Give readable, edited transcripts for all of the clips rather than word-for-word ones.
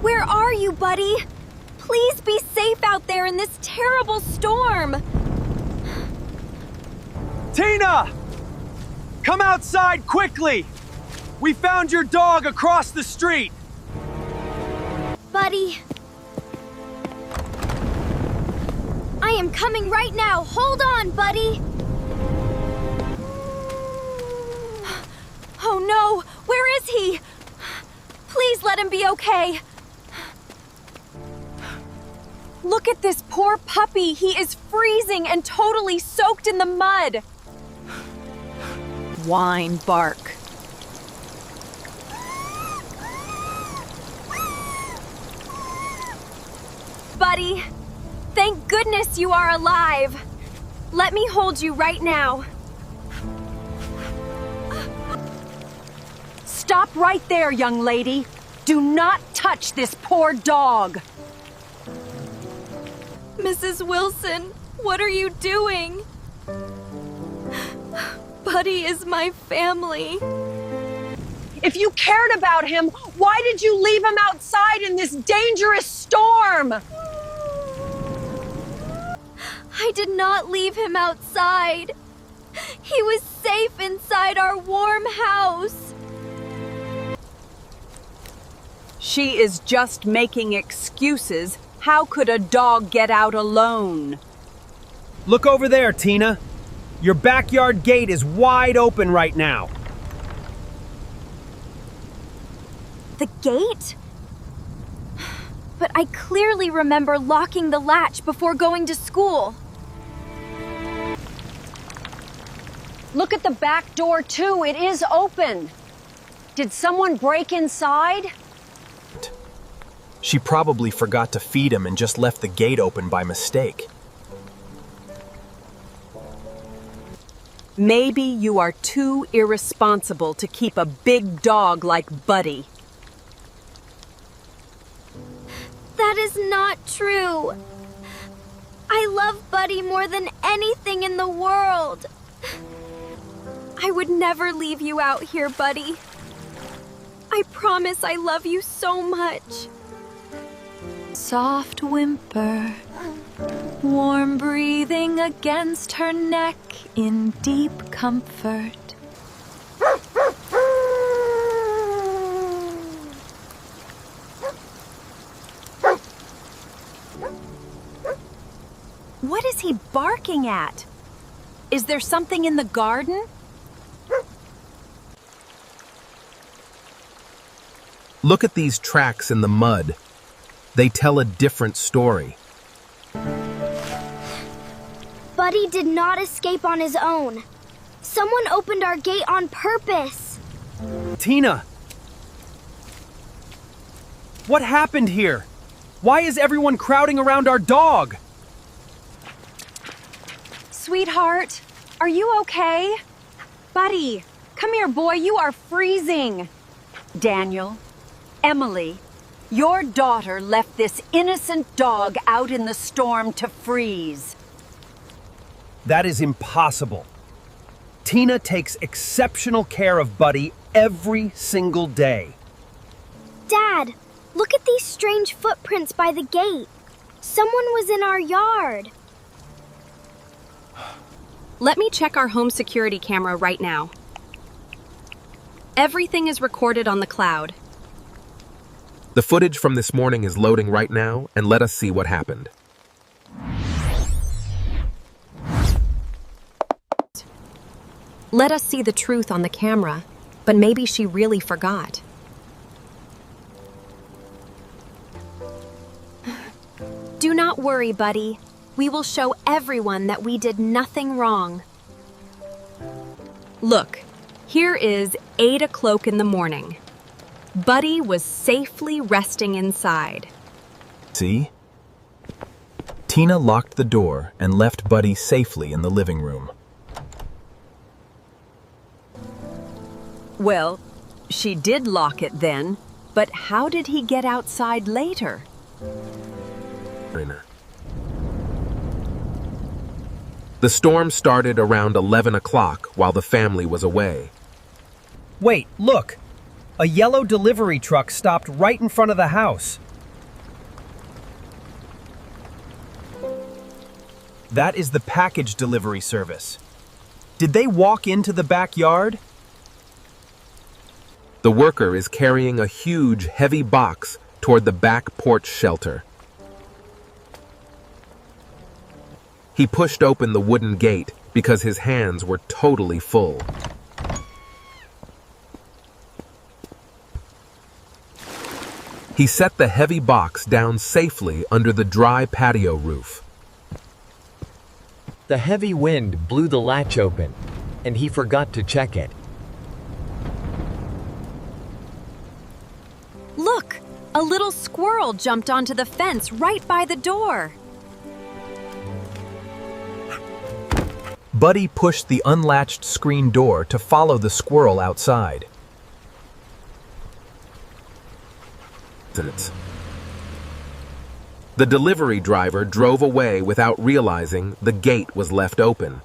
Where are you, buddy? Please be safe out there in this terrible storm. Tina! Come outside quickly! We found your dog across the street! Buddy. I am coming right now. Hold on, buddy. Oh no, where is he? Please let him be okay. Look at this poor puppy. He is freezing and totally soaked in the mud. Whine bark. Buddy, thank goodness you are alive. Let me hold you right now. Stop right there, young lady. Do not touch this poor dog. Mrs. Wilson, what are you doing? Buddy is my family. If you cared about him, why did you leave him outside in this dangerous storm? I did not leave him outside. He was safe inside our warm house. She is just making excuses. How could a dog get out alone? Look over there, Tina. Your backyard gate is wide open right now. The gate? But I clearly remember locking the latch before going to school. Look at the back door, too. It is open. Did someone break inside? She probably forgot to feed him and just left the gate open by mistake. Maybe you are too irresponsible to keep a big dog like Buddy. That is not true. I love Buddy more than anything in the world. I would never leave you out here, Buddy. I promise I love you so much. Soft whimper, warm breathing against her neck in deep comfort. What is he barking at? Is there something in the garden? Look at these tracks in the mud. They tell a different story. Buddy did not escape on his own. Someone opened our gate on purpose. Tina! What happened here? Why is everyone crowding around our dog? Sweetheart, are you okay? Buddy, come here, boy, you are freezing. Daniel, Emily, your daughter left this innocent dog out in the storm to freeze. That is impossible. Tina takes exceptional care of Buddy every single day. Dad, look at these strange footprints by the gate. Someone was in our yard. Let me check our home security camera right now. Everything is recorded on the cloud. The footage from this morning is loading right now, and let us see what happened. Let us see the truth on the camera, but maybe she really forgot. Do not worry, Buddy. We will show everyone that we did nothing wrong. Look, here is 8 o'clock in the morning. Buddy was safely resting inside. See? Tina locked the door and left Buddy safely in the living room. Well, she did lock it then, but how did he get outside later? The storm started around 11 o'clock while the family was away. Wait, look! A yellow delivery truck stopped right in front of the house. That is the package delivery service. Did they walk into the backyard? The worker is carrying a huge, heavy box toward the back porch shelter. He pushed open the wooden gate because his hands were totally full. He set the heavy box down safely under the dry patio roof. The heavy wind blew the latch open, and he forgot to check it. Look! A little squirrel jumped onto the fence right by the door. Buddy pushed the unlatched screen door to follow the squirrel outside. The delivery driver drove away without realizing the gate was left open.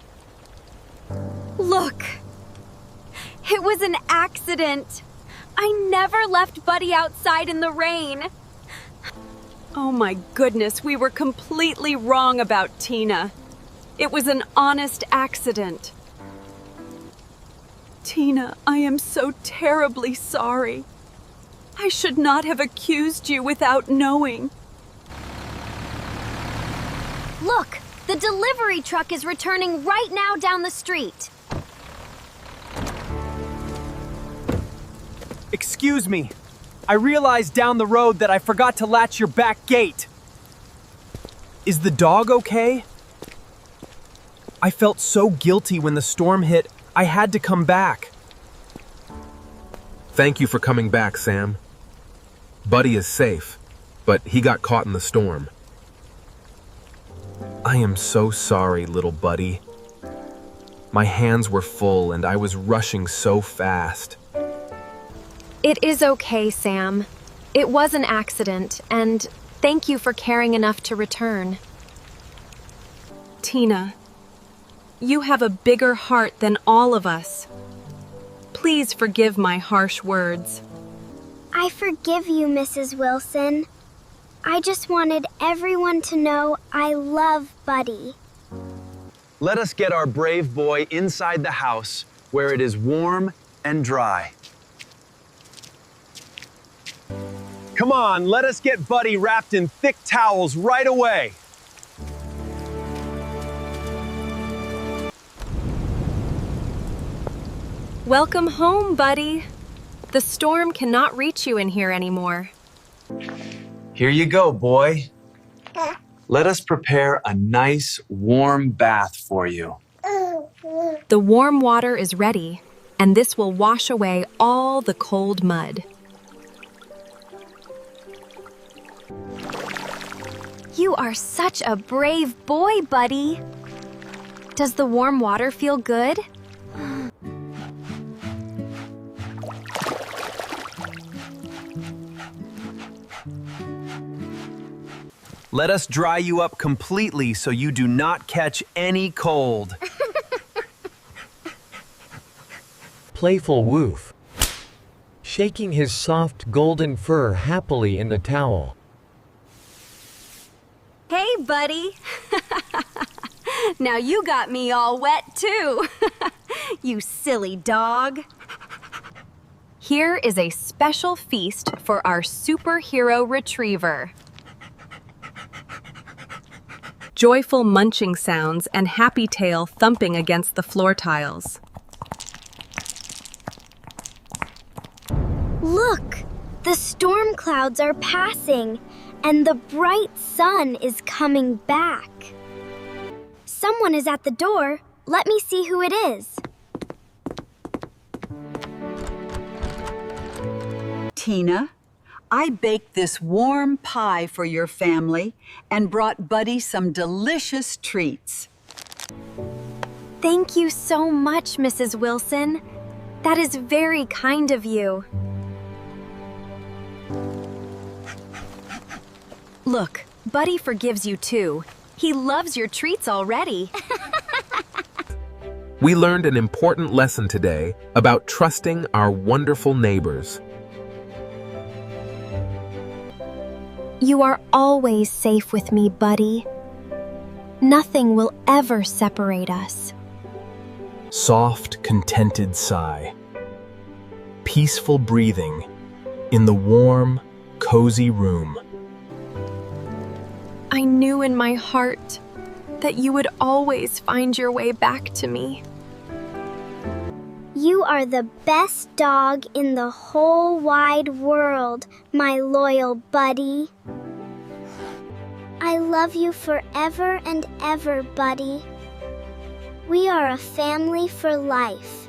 Look! It was an accident. I never left Buddy outside in the rain. Oh my goodness, we were completely wrong about Tina. It was an honest accident. Tina, I am so terribly sorry. I should not have accused you without knowing. Look! The delivery truck is returning right now down the street. Excuse me. I realized down the road that I forgot to latch your back gate. Is the dog okay? I felt so guilty when the storm hit, I had to come back. Thank you for coming back, Sam. Buddy is safe, but he got caught in the storm. I am so sorry, little buddy. My hands were full and I was rushing so fast. It is okay, Sam. It was an accident, and thank you for caring enough to return. Tina, you have a bigger heart than all of us. Please forgive my harsh words. I forgive you, Mrs. Wilson. I just wanted everyone to know I love Buddy. Let us get our brave boy inside the house where it is warm and dry. Come on, let us get Buddy wrapped in thick towels right away. Welcome home, Buddy. The storm cannot reach you in here anymore. Here you go, boy. Let us prepare a nice, warm bath for you. The warm water is ready, and this will wash away all the cold mud. You are such a brave boy, Buddy. Does the warm water feel good? Let us dry you up completely so you do not catch any cold. Playful woof, shaking his soft golden fur happily in the towel. Hey, Buddy. Now you got me all wet, too. You silly dog. Here is a special feast for our superhero retriever. Joyful munching sounds and happy tail thumping against the floor tiles. Look! The storm clouds are passing, and the bright sun is coming back. Someone is at the door. Let me see who it is. Tina, I baked this warm pie for your family and brought Buddy some delicious treats. Thank you so much, Mrs. Wilson. That is very kind of you. Look, Buddy forgives you too. He loves your treats already. We learned an important lesson today about trusting our wonderful neighbors. You are always safe with me, Buddy. Nothing will ever separate us. Soft, contented sigh. Peaceful breathing in the warm, cozy room. I knew in my heart that you would always find your way back to me. You are the best dog in the whole wide world, my loyal buddy. I love you forever and ever, buddy. We are a family for life.